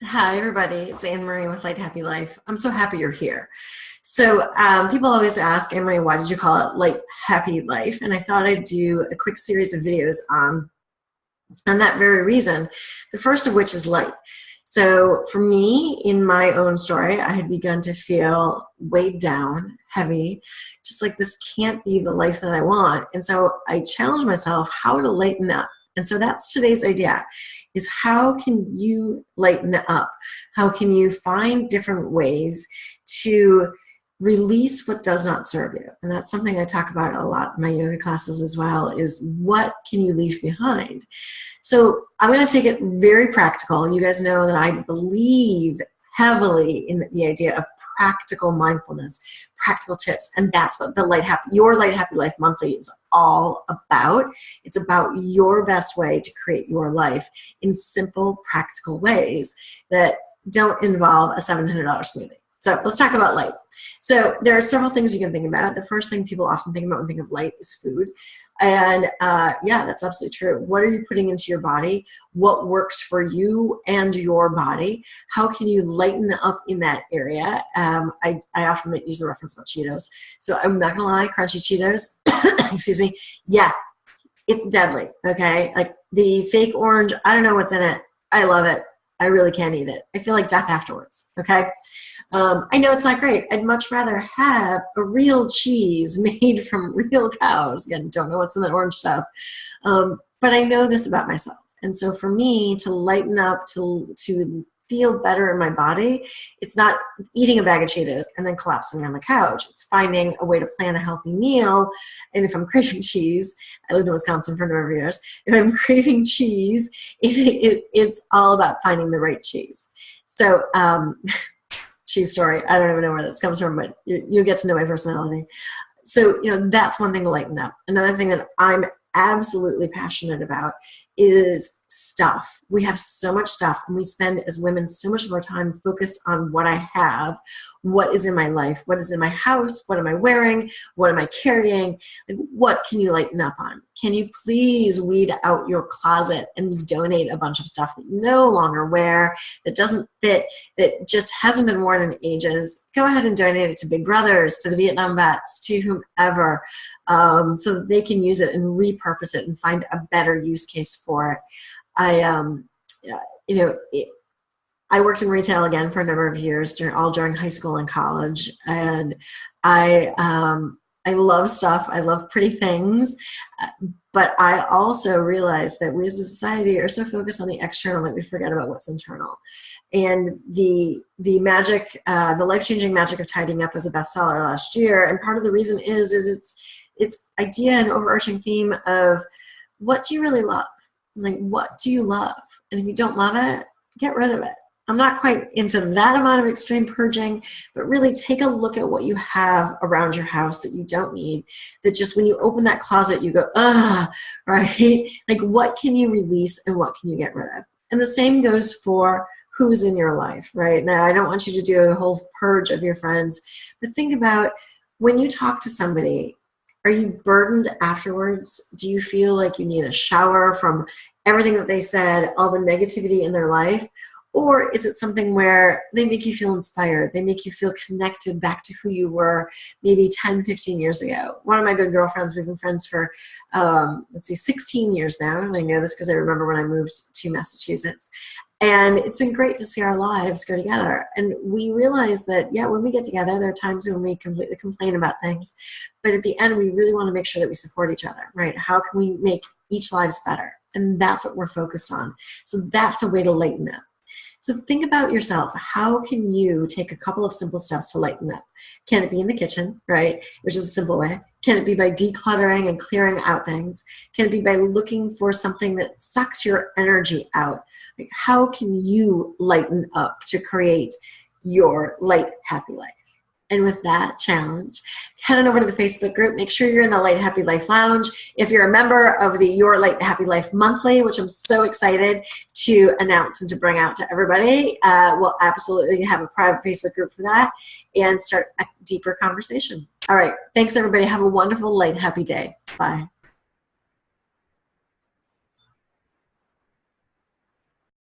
Hi, everybody. It's Anne Marie with Light Happy Life. I'm so happy you're here. So people always ask, Anne Marie, why did you call it Light Happy Life? And I thought I'd do a quick series of videos on that very reason, the first of which is light. So for me, in my own story, I had begun to feel weighed down, heavy, just like this can't be the life that I want. And so I challenged myself how to lighten up. And so that's today's idea, is how can you lighten up? How can you find different ways to release what does not serve you? And that's something I talk about a lot in my yoga classes as well, is what can you leave behind? So I'm going to take it very practical. You guys know that I believe heavily in the idea of practical mindfulness, practical tips, and that's what the Your Light Happy Life Monthly is all about. It's about your best way to create your life in simple, practical ways that don't involve a $700 smoothie. So let's talk about light. So there are several things you can think about. The first thing people often think about when they think of light is food. And yeah, that's absolutely true. What are you putting into your body? What works for you and your body? How can you lighten up in that area? I often use the reference about Cheetos. So I'm not gonna lie, crunchy Cheetos, excuse me, yeah, it's deadly, okay? Like the fake orange, I don't know what's in it. I love it. I really can't eat it. I feel like death afterwards, okay? I know it's not great. I'd much rather have a real cheese made from real cows. Again, don't know what's in that orange stuff. But I know this about myself. And so for me to lighten up, to feel better in my body, it's not eating a bag of Cheetos and then collapsing on the couch. It's finding a way to plan a healthy meal. And if I'm craving cheese, I lived in Wisconsin for a number of years. If I'm craving cheese, it's all about finding the right cheese. So, cheese story. I don't even know where this comes from, but you get to know my personality. So, that's one thing to lighten up. Another thing that I'm absolutely passionate about is stuff. We have so much stuff, and we spend as women so much of our time focused on what I have, what is in my life, what is in my house, what am I wearing, what am I carrying, like, what can you lighten up on? Can you please weed out your closet and donate a bunch of stuff that you no longer wear, that doesn't fit, that just hasn't been worn in ages? Go ahead and donate it to Big Brothers, to the Vietnam vets, to whomever, so that they can use it and repurpose it and find a better use case for it. I worked in retail again for a number of years during high school and college, and I love stuff. I love pretty things, but I also realized that we as a society are so focused on the external that we forget about what's internal. And the magic, the life-changing magic of tidying up was a bestseller last year, and part of the reason is its idea and overarching theme of what do you really love? Like, what do you love? And if you don't love it, get rid of it. I'm not quite into that amount of extreme purging, but really take a look at what you have around your house that you don't need, that just when you open that closet, you go, right? Like, what can you release and what can you get rid of? And the same goes for who's in your life, right? Now, I don't want you to do a whole purge of your friends, but think about when you talk to somebody, are you burdened afterwards? Do you feel like you need a shower from everything that they said, all the negativity in their life? Or is it something where they make you feel inspired? They make you feel connected back to who you were maybe 10, 15 years ago. One of my good girlfriends, we've been friends for, 16 years now. And I know this because I remember when I moved to Massachusetts. And it's been great to see our lives go together. And we realize that, yeah, when we get together, there are times when we completely complain about things. But at the end, we really want to make sure that we support each other, right? How can we make each lives better? And that's what we're focused on. So that's a way to lighten up. So think about yourself. How can you take a couple of simple steps to lighten up? Can it be in the kitchen, right? Which is a simple way. Can it be by decluttering and clearing out things? Can it be by looking for something that sucks your energy out? Like, how can you lighten up to create your light, happy life? And with that challenge, head on over to the Facebook group. Make sure you're in the Light Happy Life Lounge. If you're a member of the Your Light Happy Life Monthly, which I'm so excited to announce and to bring out to everybody, we'll absolutely have a private Facebook group for that and start a deeper conversation. All right. Thanks, everybody. Have a wonderful, light, happy day. Bye.